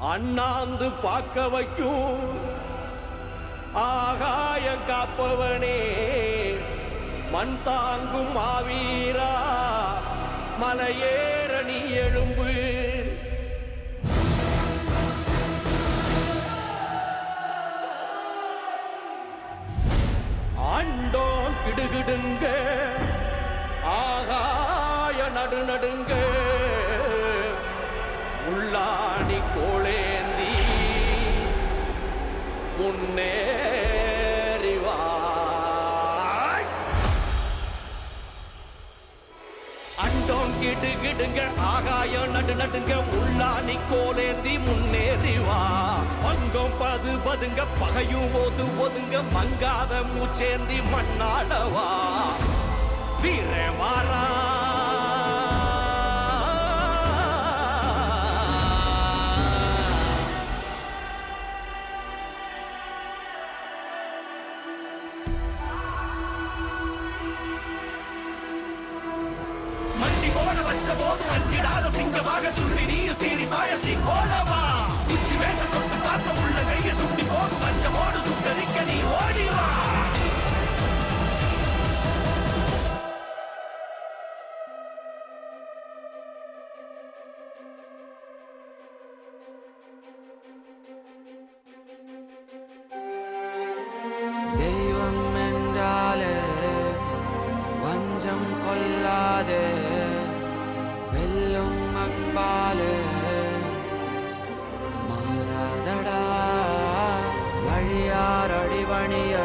அண்ணாந்து பார்க்க வைக்கும் ஆகாயம் காப்பவனே, மண் தாங்கும் மாவீரா, மலையேற நீ எழும்பு. ஆண்டோன் கிடுகிடுங்க, ஆகாய நடுநடுங்க, உள்ளாணி கோளேந்தி முன்னேறிவா. அண்டோன் கிடுகிடுங்க, ஆகாய நடுநடுங்க, உள்ளாணி கோளேந்தி முன்னேறிவா. பங்கம் பது பதுங்க, பகையும் ஓது ஒதுங்க, மங்காத மூச்சேந்தி மண்ணாடவா. வீர மாறா மண்டி போட வச்ச போது அஞ்சிடாத சிங்கமாக துள்ளி நீ சீறி பாயத்தி போலவா. உச்சி வேண்ட தொட்டு பார்த்த உள்ள கையை சுட்டி போகும் பஞ்சமோடு சுட்டரிக்க நீ ஓடிவா. தெய்வம் என்றாலே வஞ்சம் கொள்ளாதே, வெல்லும் அன்பாலே மாறாதடா. வழியார் அடிபணிய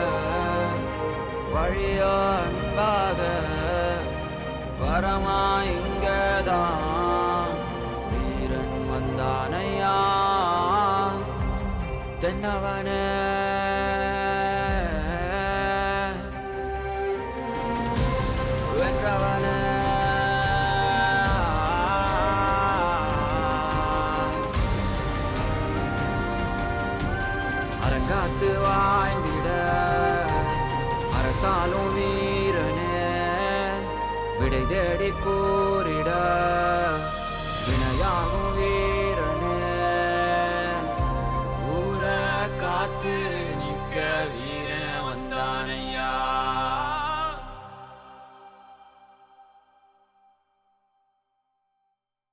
வழியோ அன்பாக வரமா இங்கேதான் வீரன் வந்தானையா. தென்னவனே வென்றவனே, அரங்காத்து வாய்ந்திட அரசாலும் வீரனே, விடை தேடி கூறிட